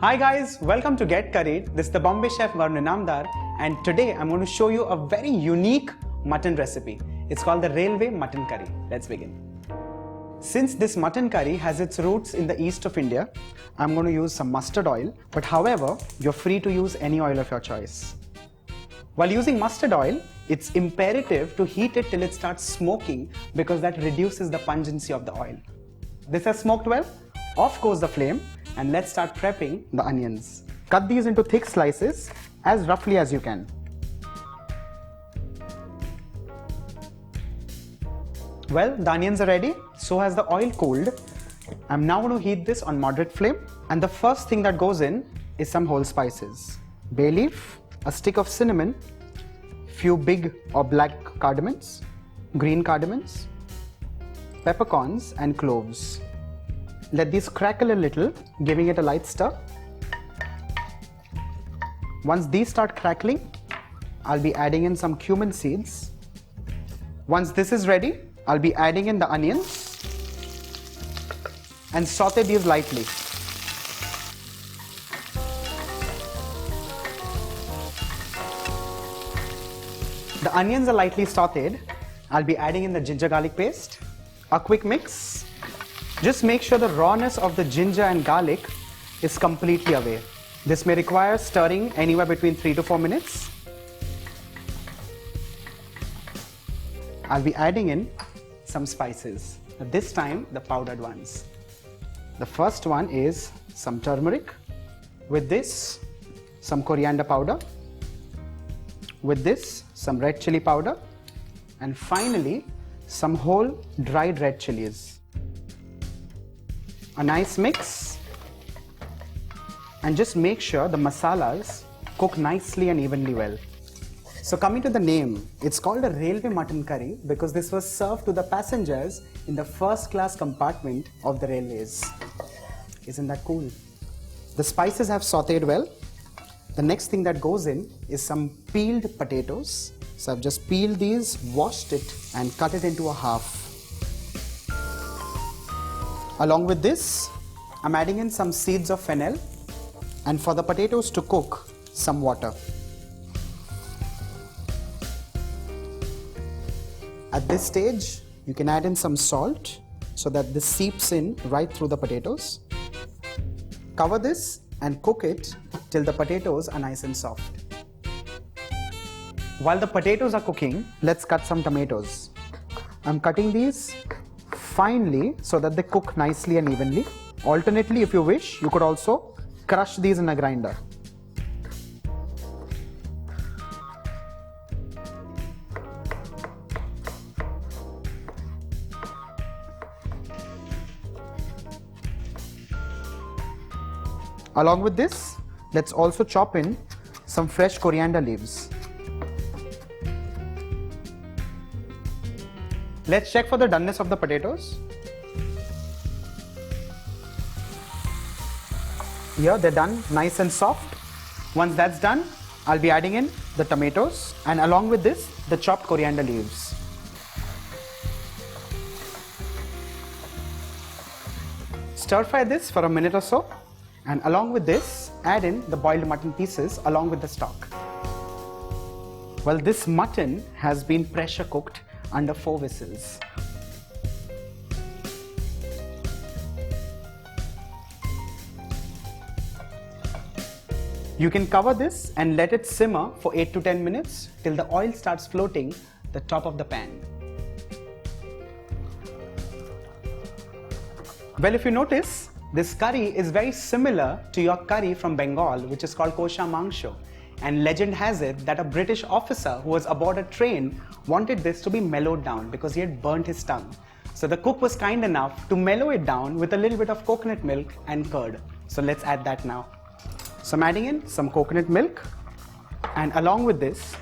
Hi guys, welcome to Get Curried. This is the Bombay chef Varun Inamdar, and today I'm going to show you a very unique mutton recipe. It's called the Railway Mutton Curry. Let's begin. Since this mutton curry has its roots in the east of India, I'm going to use some mustard oil, but however, you're free to use any oil of your choice. While using mustard oil, it's imperative to heat it till it starts smoking because that reduces the pungency of the oil. This has smoked well, off goes the flame, and let's start prepping the onions. Cut these into thick slices as roughly as you can. Well, the onions are ready, so has the oil cooled. I'm now going to heat this on moderate flame, and the first thing that goes in is some whole spices. Bay leaf, a stick of cinnamon, few big or black cardamons, green cardamons, peppercorns and cloves. Let these crackle a little, giving it a light stir. Once these start crackling, I'll be adding in some cumin seeds. Once this is ready, I'll be adding in the onions and saute these lightly. The onions are lightly sauteed. I'll be adding in the ginger garlic paste. A quick mix. Just make sure the rawness of the ginger and garlic is completely away. This may require stirring anywhere between 3 to 4 minutes. I'll be adding in some spices. This time, the powdered ones. The first one is some turmeric. With this, some coriander powder. With this, some red chili powder. And finally, some whole dried red chillies. A nice mix, and just make sure the masalas cook nicely and evenly well. So coming to the name, it's called a Railway Mutton Curry because this was served to the passengers in the first class compartment of the railways. Isn't that cool? The spices have sauteed well. The next thing that goes in is some peeled potatoes. So I've just peeled these, washed it and cut it into a half. Along with this, I'm adding in some seeds of fennel, and for the potatoes to cook, some water. At this stage, you can add in some salt so that this seeps in right through the potatoes. Cover this and cook it till the potatoes are nice and soft. While the potatoes are cooking, let's cut some tomatoes. I'm cutting these finely so that they cook nicely and evenly. Alternately, if you wish, you could also crush these in a grinder. Along with this, let's also chop in some fresh coriander leaves. Let's check for the doneness of the potatoes. Here they're done, nice and soft. Once that's done, I'll be adding in the tomatoes and along with this, the chopped coriander leaves. Stir fry this for a minute or so, and along with this, add in the boiled mutton pieces along with the stock. Well, this mutton has been pressure cooked under 4 whistles. You can cover this and let it simmer for 8 to 10 minutes till the oil starts floating the top of the pan. Well, if you notice, this curry is very similar to your curry from Bengal, which is called kosha mangsho. And legend has it that a British officer who was aboard a train wanted this to be mellowed down because he had burnt his tongue. So the cook was kind enough to mellow it down with a little bit of coconut milk and curd. So let's add that now. So I'm adding in some coconut milk and along with this,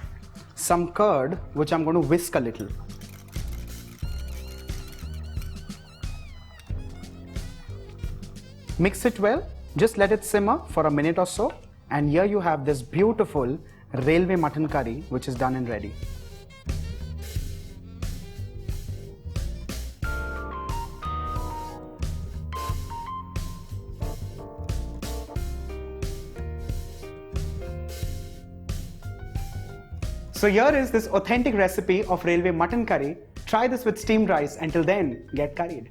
some curd which I'm going to whisk a little. Mix it well, just let it simmer for a minute or so. And here you have this beautiful Railway Mutton Curry which is done and ready. So here is this authentic recipe of Railway Mutton Curry. Try this with steamed rice. Until then, get curried.